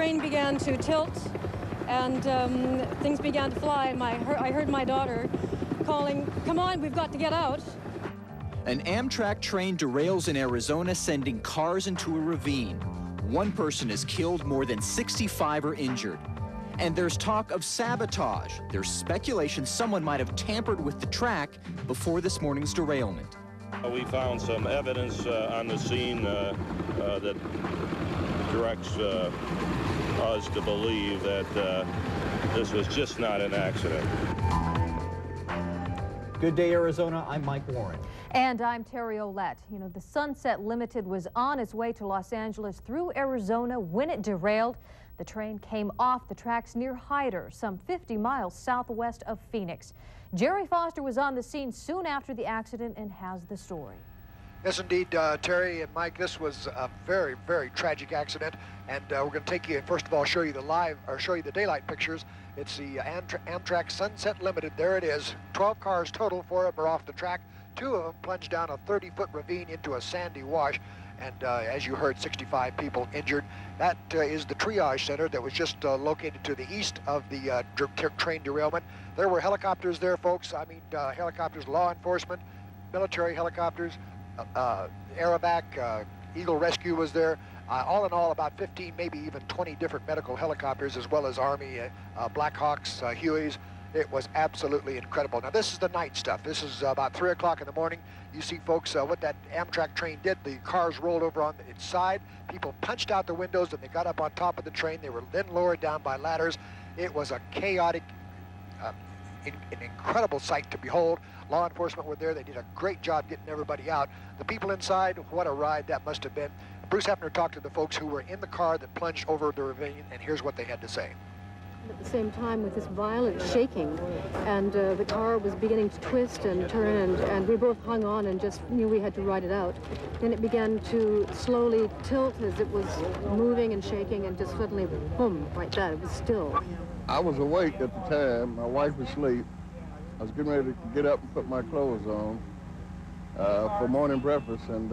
train began to tilt, and things began to fly. I heard my daughter calling, "Come on, we've got to get out." An Amtrak train derails in Arizona, sending cars into a ravine. One person is killed, more than 65 are injured. And there's talk of sabotage. There's speculation someone might have tampered with the track before this morning's derailment. We found some evidence on the scene that directs us to believe that this was just not an accident. Good day, Arizona. I'm Mike Warren. And I'm Terry Olette. You know, the Sunset Limited was on its way to Los Angeles through Arizona when it derailed. The train came off the tracks near Hyder, some 50 miles southwest of Phoenix. Jerry Foster was on the scene soon after the accident and has the story. Yes, indeed, Terry and Mike, this was a very, very tragic accident, and we're going to take you, first of all, show you the daylight pictures. It's the Amtrak Sunset Limited. There it is. 12 cars total, 4 of them are off the track. 2 of them plunged down a 30-foot ravine into a sandy wash, and as you heard, 65 people injured. That is the triage center that was just located to the east of the train derailment. There were helicopters there, folks. I mean, helicopters, law enforcement, military helicopters, Aerovac, Eagle Rescue was there. All in all, about 15, maybe even 20 different medical helicopters, as well as Army, Black Hawks, Hueys. It was absolutely incredible. Now, this is the night stuff. This is about 3 o'clock in the morning. You see, folks, what that Amtrak train did. The cars rolled over on its side. People punched out the windows, and they got up on top of the train. They were then lowered down by ladders. It was a chaotic, an incredible sight to behold. Law enforcement were there. They did a great job getting everybody out. The people inside, what a ride that must have been. Bruce Hefner talked to the folks who were in the car that plunged over the ravine, and here's what they had to say. At the same time, with this violent shaking, and the car was beginning to twist and turn, and we both hung on and just knew we had to ride it out. Then it began to slowly tilt as it was moving and shaking, and just suddenly, boom, like that. It was still. I was awake at the time. My wife was asleep. I was getting ready to get up and put my clothes on for morning breakfast, and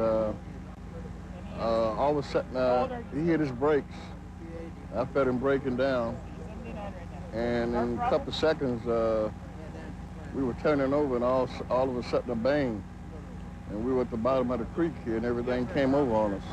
all of a sudden he hit his brakes. I felt him breaking down. And in a couple of seconds, we were turning over, and all of a sudden a bang. And we were at the bottom of the creek here, and everything came over on us.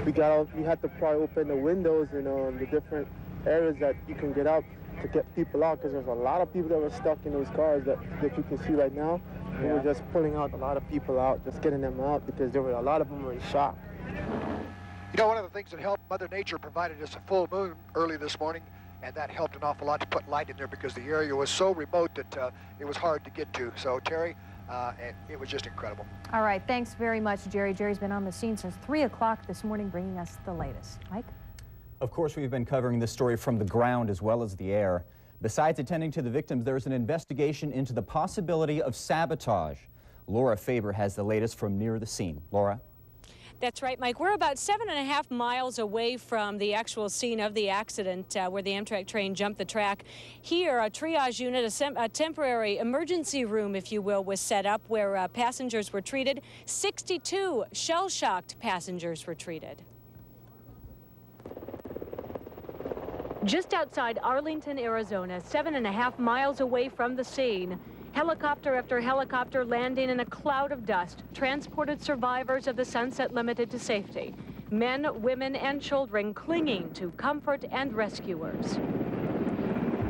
We got out, we had to pry open the windows and the different areas that you can get out to get people out, because there's a lot of people that were stuck in those cars that you can see right now. And we were just pulling out a lot of people out, just getting them out, because there were a lot of them were in shock. You know, one of the things that helped, Mother Nature provided us a full moon early this morning, and that helped an awful lot to put light in there because the area was so remote that it was hard to get to. So, Terry, it was just incredible. All right, thanks very much, Jerry. Jerry's been on the scene since 3 o'clock this morning, bringing us the latest. Mike? Of course, we've been covering this story from the ground as well as the air. Besides attending to the victims, there's an investigation into the possibility of sabotage. Laura Faber has the latest from near the scene. Laura? That's right, Mike. We're about 7.5 miles away from the actual scene of the accident where the Amtrak train jumped the track. Here, a triage unit, a temporary emergency room, if you will, was set up where passengers were treated. 62 shell-shocked passengers were treated. Just outside Arlington, Arizona, 7.5 miles away from the scene, helicopter after helicopter landing in a cloud of dust transported survivors of the Sunset Limited to safety. Men, women, and children clinging to comfort and rescuers.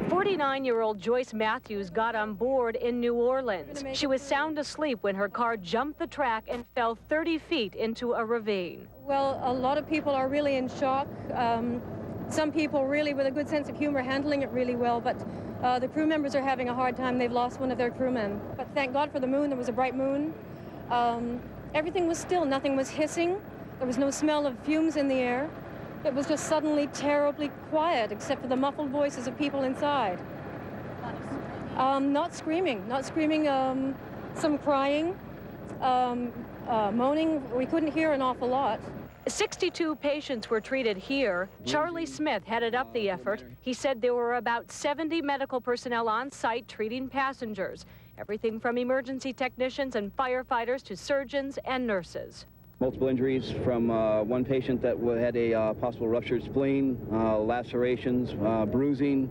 49-year-old Joyce Matthews got on board in New Orleans. She was sound asleep when her car jumped the track and fell 30 feet into a ravine. Well, a lot of people are really in shock. Some people really, with a good sense of humor, handling it really well, but the crew members are having a hard time. They've lost one of their crewmen. But thank God for the moon. There was a bright moon. Everything was still. Nothing was hissing. There was no smell of fumes in the air. It was just suddenly terribly quiet, except for the muffled voices of people inside. Not screaming. Some crying, moaning. We couldn't hear an awful lot. 62 patients were treated here. Charlie Smith headed up the effort. He said there were about 70 medical personnel on site treating passengers. Everything from emergency technicians and firefighters to surgeons and nurses. Multiple injuries from one patient that had a possible ruptured spleen, lacerations, bruising,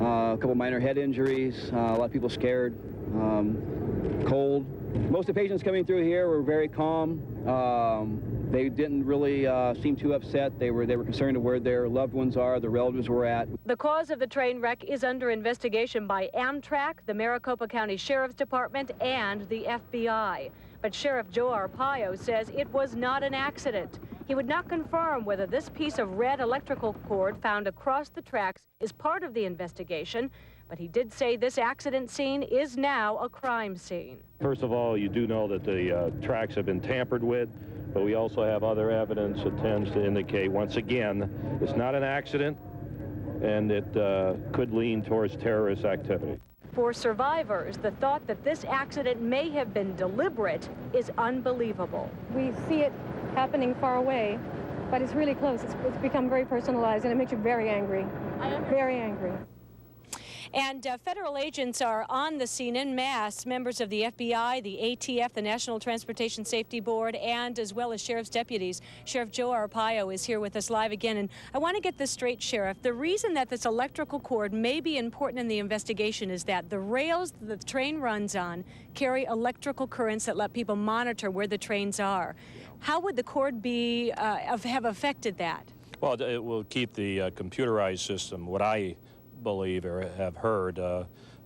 a couple minor head injuries, a lot of people scared, cold. Most of the patients coming through here were very calm. They didn't really seem too upset. They were concerned of where their loved ones are, their relatives were at. The cause of the train wreck is under investigation by Amtrak, the Maricopa County Sheriff's Department, and the FBI. But Sheriff Joe Arpaio says it was not an accident. He would not confirm whether this piece of red electrical cord found across the tracks is part of the investigation, but he did say this accident scene is now a crime scene. First of all, you do know that the tracks have been tampered with, but we also have other evidence that tends to indicate, once again, it's not an accident, and it could lean towards terrorist activity. For survivors, the thought that this accident may have been deliberate is unbelievable. We see it happening far away, but it's really close. It's become very personalized, and it makes you very angry. Very angry. And federal agents are on the scene en masse, members of the FBI, the ATF, the National Transportation Safety Board, and as well as sheriff's deputies. Sheriff Joe Arpaio is here with us live again, and I want to get this straight, Sheriff. The reason that this electrical cord may be important in the investigation is that the rails that the train runs on carry electrical currents that let people monitor where the trains are. How would the cord be have affected that? Well, it will keep the computerized system, what I believe or have heard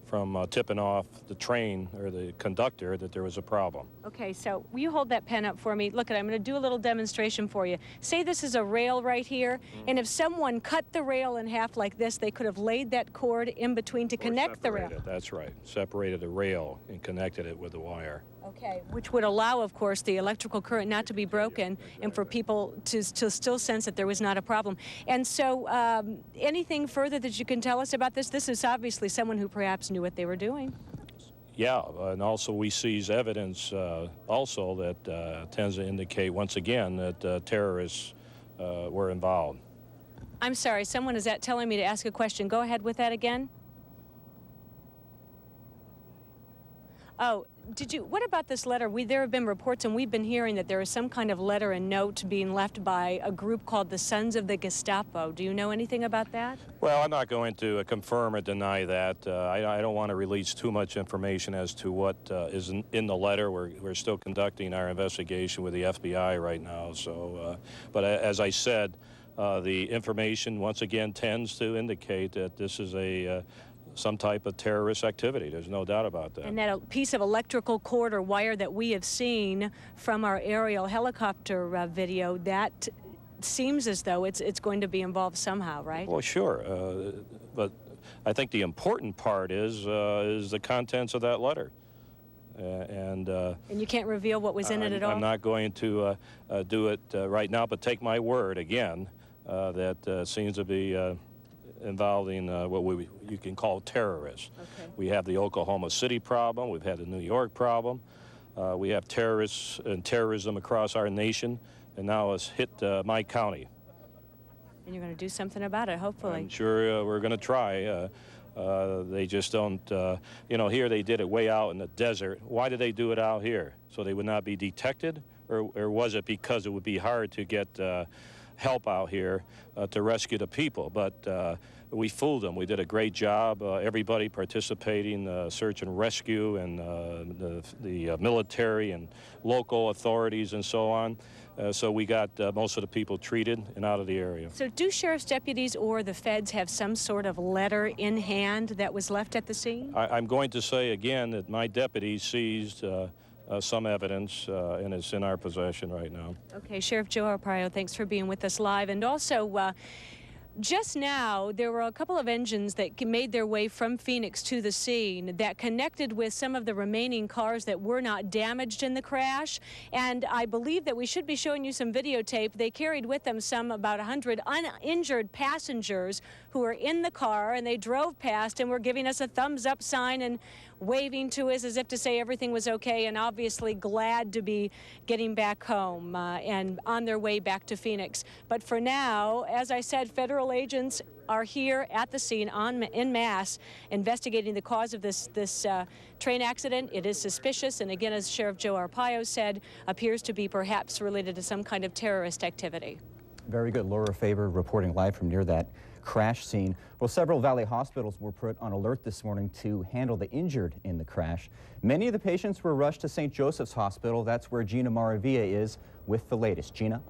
from tipping off the train or the conductor that there was a problem. Okay, so will you hold that pen up for me? Look, I'm going to do a little demonstration for you. Say this is a rail right here, and if someone cut the rail in half like this, they could have laid that cord in between to connect the rail. That's right. Separated the rail and connected it with the wire. Okay, which would allow, of course, the electrical current not to be broken and for people to still sense that there was not a problem. And so anything further that you can tell us about this? This is obviously someone who perhaps knew what they were doing. Yeah, and also we seize evidence also that tends to indicate, once again, that terrorists were involved. I'm sorry, someone is telling me to ask a question. Go ahead with that again. Oh, what about this letter? There have been reports, and we've been hearing that there is some kind of letter and note being left by a group called the Sons of the Gestapo. Do you know anything about that? Well, I'm not going to confirm or deny that. I don't want to release too much information as to what is in the letter. We're still conducting our investigation with the FBI right now. So, but as I said, the information once again tends to indicate that this is some type of terrorist activity. There's no doubt about that. And that a piece of electrical cord or wire that we have seen from our aerial helicopter video, that seems as though it's going to be involved somehow, right? Well, sure. But I think the important part is the contents of that letter. And you can't reveal what was in it at all? I'm not going to do it right now, but take my word again that seems to be involving what you can call terrorists. Okay. We have the Oklahoma City problem. We've had the New York problem. We have terrorists and terrorism across our nation, and now it's hit my county. And you're going to do something about it, hopefully. I'm sure we're going to try. They just don't, here they did it way out in the desert. Why did they do it out here? So they would not be detected? Or was it because it would be hard to get help out here to rescue the people? But we fooled them. We did a great job. Everybody participating, search and rescue, and the military and local authorities and so on. So we got most of the people treated and out of the area. So do sheriff's deputies or the feds have some sort of letter in hand that was left at the scene? I'm going to say again that my deputies seized some evidence, and it's in our possession right now. Okay, Sheriff Joe Arpaio, thanks for being with us live. And also, just now, there were a couple of engines that made their way from Phoenix to the scene that connected with some of the remaining cars that were not damaged in the crash. And I believe that we should be showing you some videotape. They carried with them about 100 uninjured passengers who were in the car, and they drove past and were giving us a thumbs up sign and waving to us as if to say everything was okay, and obviously glad to be getting back home and on their way back to Phoenix. But for now, as I said, federal Several agents are here at the scene en masse investigating the cause of this train accident. It is suspicious, and again, as Sheriff Joe Arpaio said, appears to be perhaps related to some kind of terrorist activity. Very good. Laura Faber reporting live from near that crash scene. Well, several Valley hospitals were put on alert this morning to handle the injured in the crash. Many of the patients were rushed to St. Joseph's Hospital. That's where Gina Maravilla is with the latest. Gina?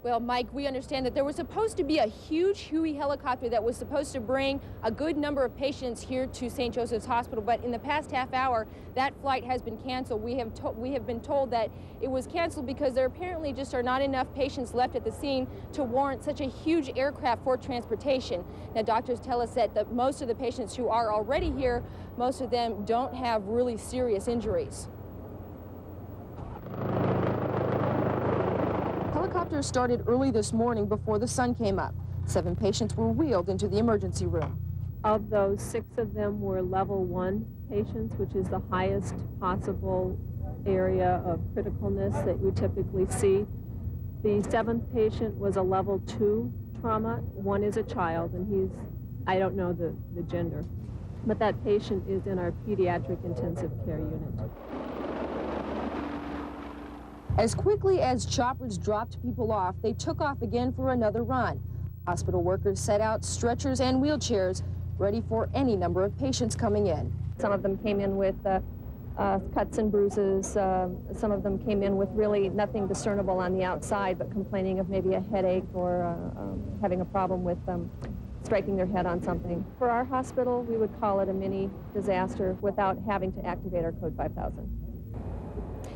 Well, Mike, we understand that there was supposed to be a huge Huey helicopter that was supposed to bring a good number of patients here to St. Joseph's Hospital, but in the past half hour, that flight has been canceled. We have been told that it was canceled because there apparently just are not enough patients left at the scene to warrant such a huge aircraft for transportation. Now, doctors tell us that most of the patients who are already here, most of them don't have really serious injuries. Helicopters started early this morning before the sun came up. 7 patients were wheeled into the emergency room. Of those, 6 of them were level 1 patients, which is the highest possible area of criticalness that you typically see. The 7th patient was a level 2 trauma. One is a child, and I don't know the gender, but that patient is in our pediatric intensive care unit. As quickly as choppers dropped people off, they took off again for another run. Hospital workers set out stretchers and wheelchairs, ready for any number of patients coming in. Some of them came in with cuts and bruises. Some of them came in with really nothing discernible on the outside, but complaining of maybe a headache or having a problem with striking their head on something. For our hospital, we would call it a mini disaster without having to activate our Code 5000.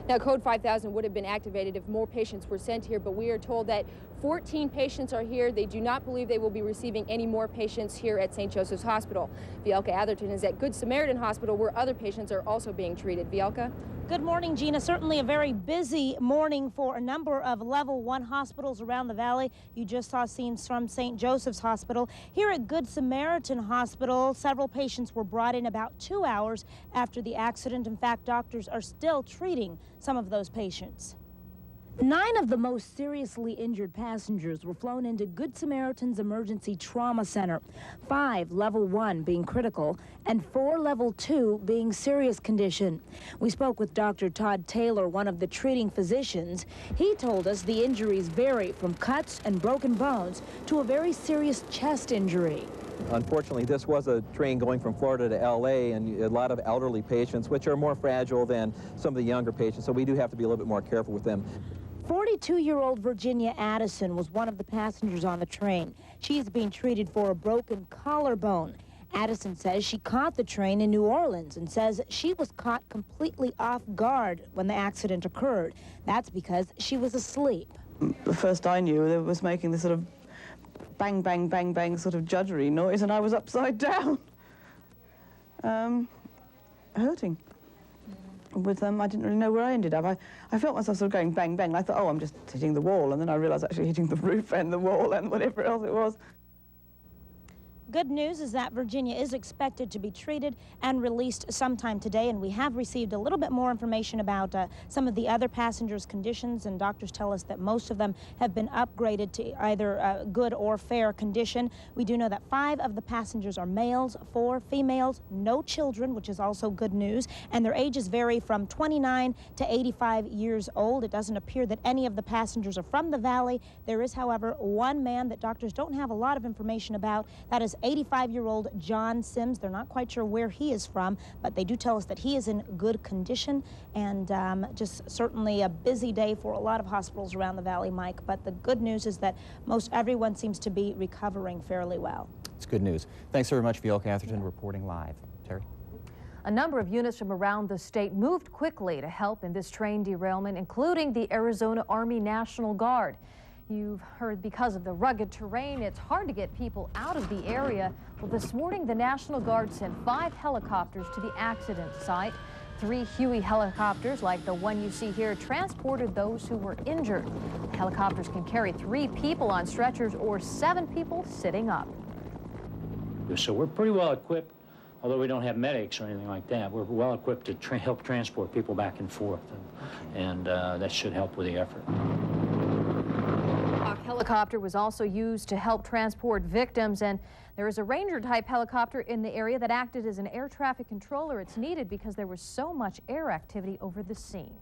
Now, Code 5000 would have been activated if more patients were sent here, but we are told that 14 patients are here. They do not believe they will be receiving any more patients here at St. Joseph's Hospital. Vielka Atherton is at Good Samaritan Hospital, where other patients are also being treated. Vielka? Good morning, Gina. Certainly a very busy morning for a number of level 1 hospitals around the valley. You just saw scenes from St. Joseph's Hospital. Here at Good Samaritan Hospital, several patients were brought in about 2 hours after the accident. In fact, doctors are still treating some of those patients. 9 of the most seriously injured passengers were flown into Good Samaritan's Emergency Trauma Center, 5 level 1 being critical and 4 level 2 being serious condition. We spoke with Dr. Todd Taylor, one of the treating physicians. He told us the injuries vary from cuts and broken bones to a very serious chest injury. Unfortunately, this was a train going from Florida to LA, and a lot of elderly patients, which are more fragile than some of the younger patients, so we do have to be a little bit more careful with them. 42-year-old Virginia Addison was one of the passengers on the train. She is being treated for a broken collarbone. Addison says she caught the train in New Orleans and says she was caught completely off guard when the accident occurred. That's because she was asleep. The first I knew, it was making this sort of bang, bang, bang, bang sort of judgery noise, and I was upside down, hurting. With them, I didn't really know where I ended up. I felt myself sort of going bang, bang, and I thought, oh, I'm just hitting the wall, and then I realized actually hitting the roof and the wall and whatever else it was. Good news is that Virginia is expected to be treated and released sometime today, and we have received a little bit more information about some of the other passengers' conditions, and doctors tell us that most of them have been upgraded to either good or fair condition. We do know that 5 of the passengers are males, 4 females, no children, which is also good news, and their ages vary from 29 to 85 years old. It doesn't appear that any of the passengers are from the valley. There is, however, one man that doctors don't have a lot of information about. That is 85-year-old John Sims. They're not quite sure where he is from, but they do tell us that he is in good condition, and just certainly a busy day for a lot of hospitals around the valley, Mike. But the good news is that most everyone seems to be recovering fairly well. It's good news. Thanks very much, Vielka Atherton, reporting live. Terry? A number of units from around the state moved quickly to help in this train derailment, including the Arizona Army National Guard. You've heard because of the rugged terrain, it's hard to get people out of the area. Well, this morning, the National Guard sent 5 helicopters to the accident site. 3 Huey helicopters, like the one you see here, transported those who were injured. The helicopters can carry 3 people on stretchers or 7 people sitting up. So we're pretty well equipped, although we don't have medics or anything like that. We're well equipped to help transport people back and forth, and that should help with the effort. Helicopter was also used to help transport victims, and there is a Ranger-type helicopter in the area that acted as an air traffic controller. It's needed because there was so much air activity over the scene.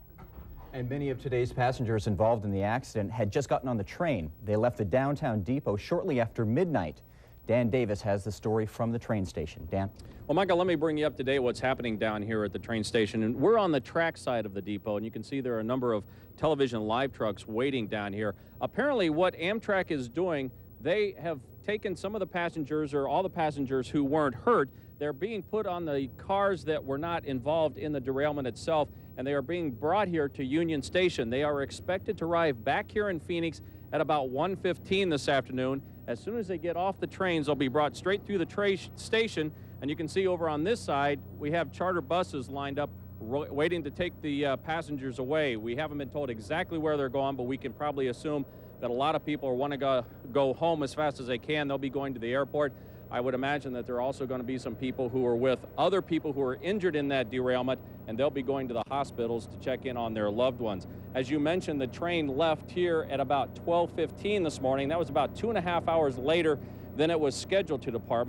And many of today's passengers involved in the accident had just gotten on the train. They left the downtown depot shortly after midnight. Dan Davis has the story from the train station. Dan? Well, Michael, let me bring you up to date what's happening down here at the train station. And we're on the track side of the depot, and you can see there are a number of television live trucks waiting down here. Apparently, what Amtrak is doing, they have taken some of the passengers, or all the passengers who weren't hurt. They're being put on the cars that were not involved in the derailment itself, and they are being brought here to Union Station. They are expected to arrive back here in Phoenix at about 1:15 this afternoon. As soon as they get off the trains, they'll be brought straight through the station. And you can see over on this side, we have charter buses lined up waiting to take the passengers away. We haven't been told exactly where they're going, but we can probably assume that a lot of people want to go home as fast as they can. They'll be going to the airport. I would imagine that there are also going to be some people who are with other people who are injured in that derailment, and they'll be going to the hospitals to check in on their loved ones. As you mentioned, the train left here at about 12:15 this morning. That was about 2.5 hours later than it was scheduled to depart.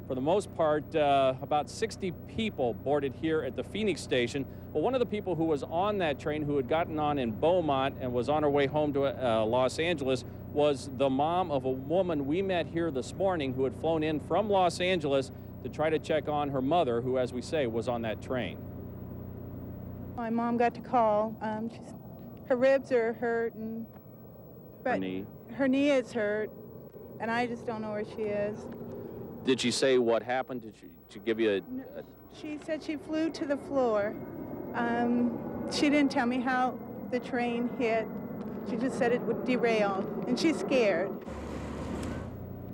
For the most part, about 60 people boarded here at the Phoenix station. But one of the people who was on that train, who had gotten on in Beaumont and was on her way home to Los Angeles, was the mom of a woman we met here this morning who had flown in from Los Angeles to try to check on her mother, who, as we say, was on that train. My mom got to call. Her ribs are hurt, but her knee is hurt, and I just don't know where she is. Did she say what happened? Did she give you No, she said she flew to the floor. She didn't tell me how the train hit. She just said it would derail, and she's scared.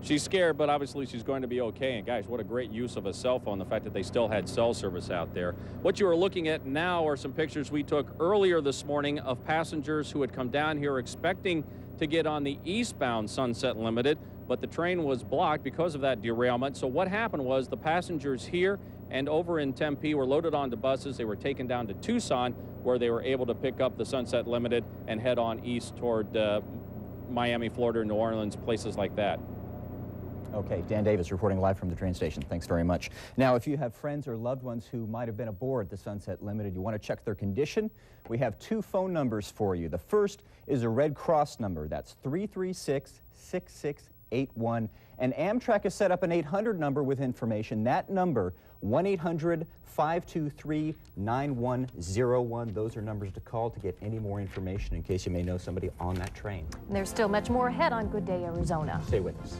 She's scared, but obviously she's going to be okay. And guys, what a great use of a cell phone, the fact that they still had cell service out there. What you are looking at now are some pictures we took earlier this morning of passengers who had come down here expecting to get on the eastbound Sunset Limited, but the train was blocked because of that derailment. So what happened was the passengers here and over in Tempe were loaded onto buses. They were taken down to Tucson, where they were able to pick up the Sunset Limited and head on east toward Miami, Florida, New Orleans, places like that. Okay, Dan Davis reporting live from the train station. Thanks very much. Now, if you have friends or loved ones who might have been aboard the Sunset Limited, you want to check their condition, we have two phone numbers for you. The first is a Red Cross number. That's 336-6681. And Amtrak has set up an 800 number with information. That number, 1-800-523-9101. Those are numbers to call to get any more information in case you may know somebody on that train. And there's still much more ahead on Good Day, Arizona. Stay with us.